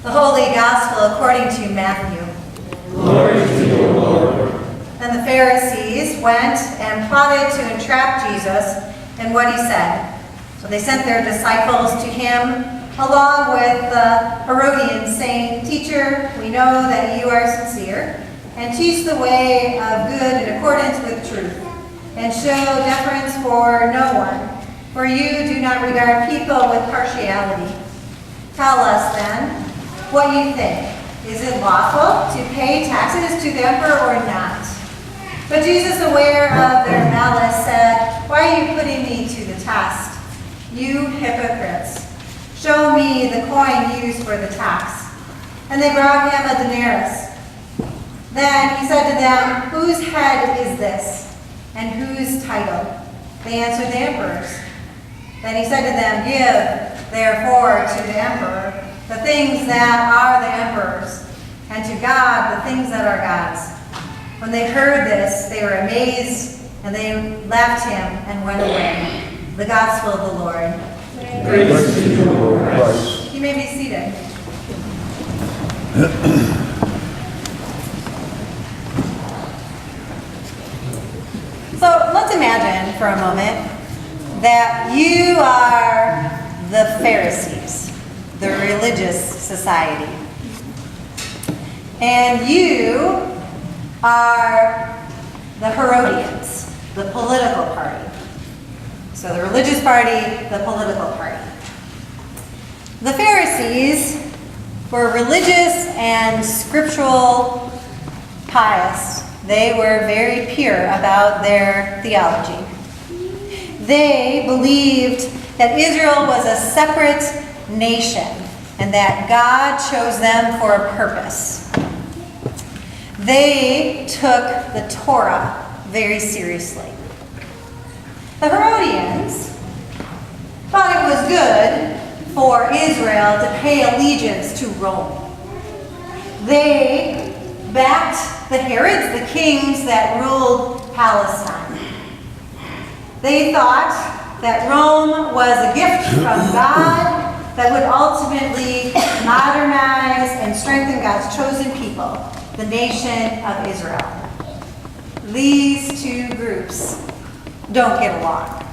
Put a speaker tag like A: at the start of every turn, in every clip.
A: The Holy Gospel according to Matthew.
B: Glory to you, Lord.
A: Then the Pharisees went and plotted to entrap Jesus in what he said. So they sent their disciples to him, along with the Herodians, saying, "Teacher, we know that you are sincere, and teach the way of good in accordance with truth, and show deference for no one, for you do not regard people with partiality. Tell us then what you think. Is it lawful to pay taxes to the emperor or not?" But Jesus, aware of their malice, said, "Why are you putting me to the test? You hypocrites! Show me the coin used for the tax." And they brought him a denarius. Then he said to them, "Whose head is this, and whose title?" They answered, "The emperor's." Then he said to them, "Give, therefore, to the emperor the things that are the emperor's, and to God the things that are God's." When they heard this, they were amazed, and they left him and went away. The Gospel of the Lord.
B: Praise to you, Lord Christ.
A: You may be seated. So let's imagine for a moment that you are the Pharisees, the religious society, and you are the Herodians, the political party. So the religious party, the political party. The Pharisees were religious and scriptural pious. They were very pure about their theology. They believed that Israel was a separate nation and that God chose them for a purpose. They took the Torah very seriously. The Herodians thought it was good for Israel to pay allegiance to Rome. They backed the Herods, the kings that ruled Palestine. They thought that Rome was a gift from God that would ultimately modernize and strengthen God's chosen people, the nation of Israel. These two groups don't get along.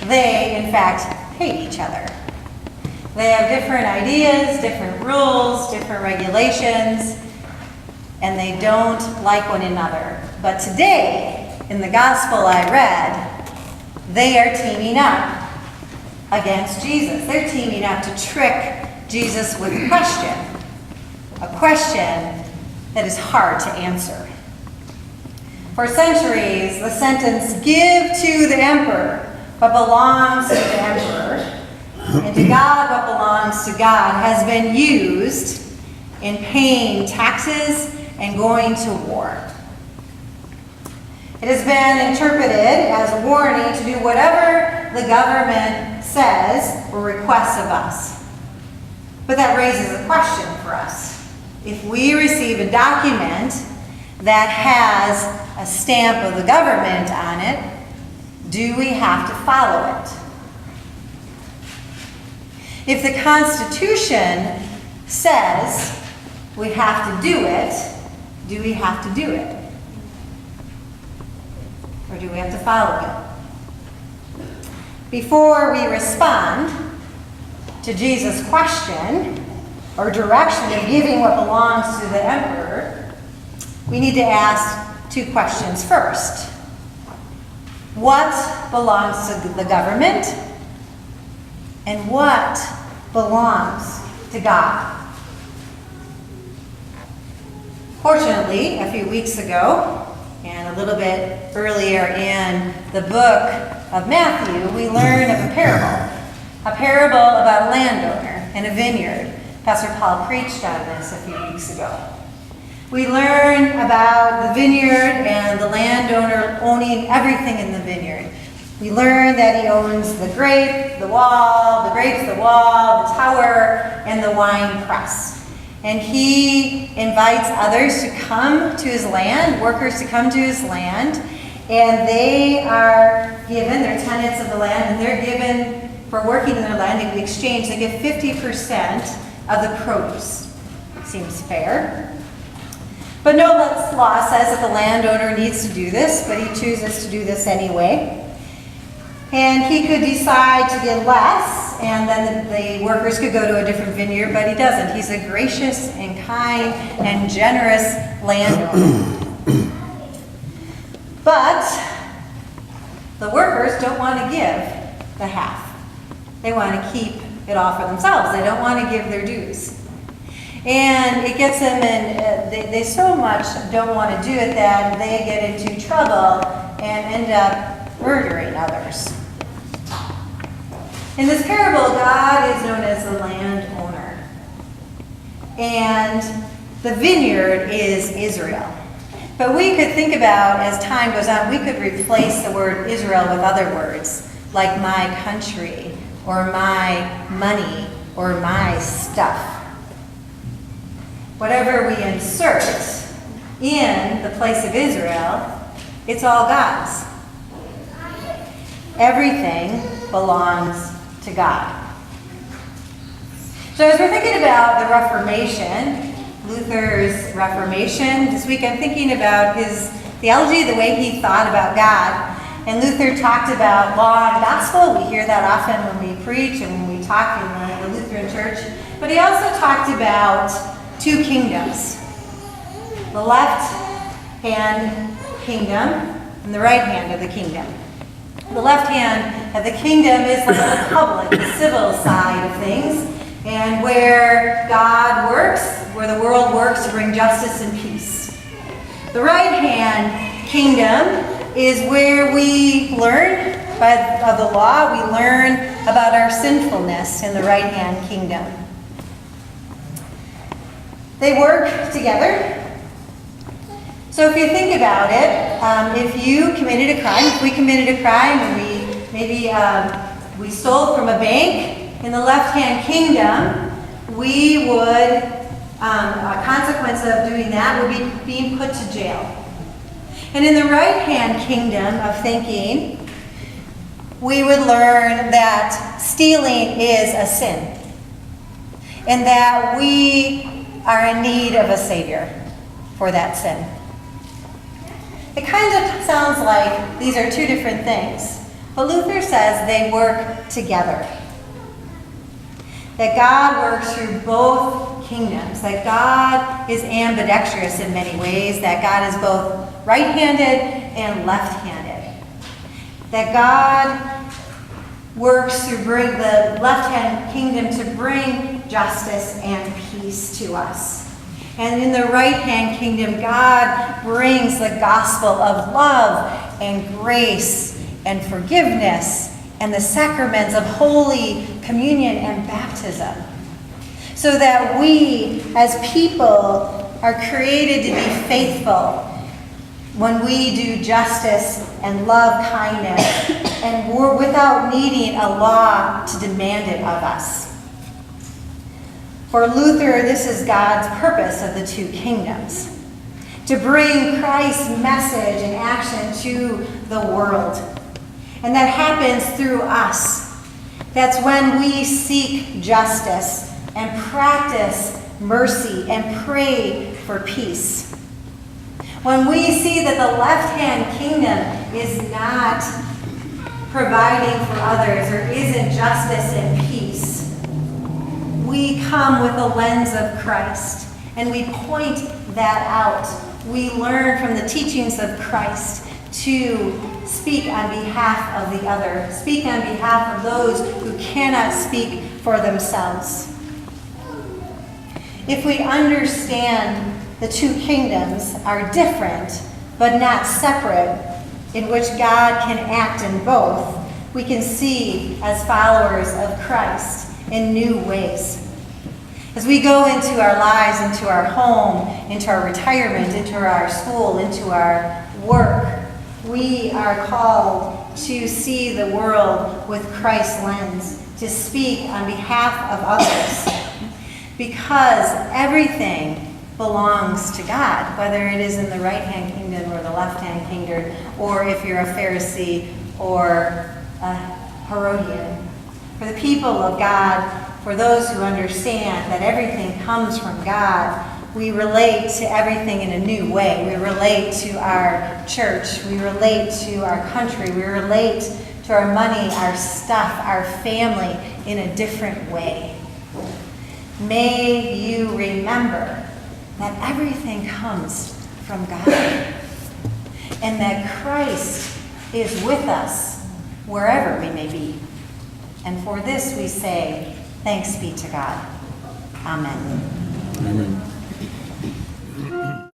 A: They, in fact, hate each other. They have different ideas, different rules, different regulations, and they don't like one another. But today, in the gospel I read, they are teaming up against Jesus. They're teaming up to trick Jesus with a question that is hard to answer. For centuries, the sentence, "Give to the emperor what belongs to the emperor, and to God what belongs to God," has been used in paying taxes and going to war. It has been interpreted as a warning to do whatever the government says or requests of us. But that raises a question for us. If we receive a document that has a stamp of the government on it, do we have to follow it? If the Constitution says we have to do it, do we have to do it? Or do we have to follow it? Before we respond to Jesus' question or direction of giving what belongs to the emperor, we need to ask two questions first. What belongs to the government? And what belongs to God? Fortunately, a few weeks ago, and a little bit earlier in the book of Matthew, we learn of a parable about a landowner and a vineyard. Pastor Paul preached on this a few weeks ago. We learn about the vineyard and the landowner owning everything in the vineyard. We learn that he owns the grapes, the wall, the tower, and the wine press. And he invites others to come to his land, workers to come to his land, and they are given, they're tenants of the land, and they're given, for working in their land in exchange, they give 50% of the produce. Seems fair. But no law says that the landowner needs to do this, but he chooses to do this anyway. And he could decide to get less, and then the workers could go to a different vineyard, but he doesn't. He's a gracious and kind and generous landowner. But the workers don't want to give the half. They want to keep it all for themselves. They don't want to give their dues. And it gets them in, they so much don't want to do it that they get into trouble and end up murdering others. In this parable, God is known as the landowner. And the vineyard is Israel. But we could think about, as time goes on, we could replace the word Israel with other words, like my country, or my money, or my stuff. Whatever we insert in the place of Israel, it's all God's. Everything belongs to God. So as we're thinking about the Reformation, Luther's Reformation, this week I'm thinking about his theology, the way he thought about God. And Luther talked about law and gospel. We hear that often when we preach and when we talk in the Lutheran Church. But he also talked about two kingdoms. The left hand kingdom and the right hand of the kingdom. The left hand of the kingdom is like the public, the civil side of things, and where God works, where the world works to bring justice and peace. The right hand kingdom is where we learn of the law, we learn about our sinfulness in the right hand kingdom. They work together. So if you think about it, if you committed a crime, if we committed a crime and we stole from a bank in the left-hand kingdom, we would, a consequence of doing that would be being put to jail. And in the right-hand kingdom of thinking, we would learn that stealing is a sin and that we are in need of a Savior for that sin. It kind of sounds like these are two different things, but Luther says they work together. That God works through both kingdoms, that God is ambidextrous in many ways, that God is both right-handed and left-handed. That God works to bring the left-hand kingdom to bring justice and peace to us. And in the right-hand kingdom, God brings the gospel of love and grace and forgiveness and the sacraments of Holy Communion and baptism. So that we, as people, are created to be faithful when we do justice and love kindness, and we're without needing a law to demand it of us. For Luther, this is God's purpose of the two kingdoms, to bring Christ's message and action to the world. And that happens through us. That's when we seek justice and practice mercy and pray for peace. When we see that the left-hand kingdom is not providing for others or isn't justice and peace, we come with the lens of Christ and we point that out. We learn from the teachings of Christ to speak on behalf of the other, speak on behalf of those who cannot speak for themselves. If we understand the two kingdoms are different but not separate, in which God can act in both, we can see as followers of Christ in new ways. As we go into our lives, into our home, into our retirement, into our school, into our work, we are called to see the world with Christ's lens, to speak on behalf of others, because everything belongs to God, whether it is in the right-hand kingdom or the left-hand kingdom, or if you're a Pharisee or a Herodian. For the people of God, for those who understand that everything comes from God, we relate to everything in a new way. We relate to our church. We relate to our country. We relate to our money, our stuff, our family in a different way. May you remember that everything comes from God and that Christ is with us wherever we may be. And for this we say, thanks be to God. Amen.
B: Amen.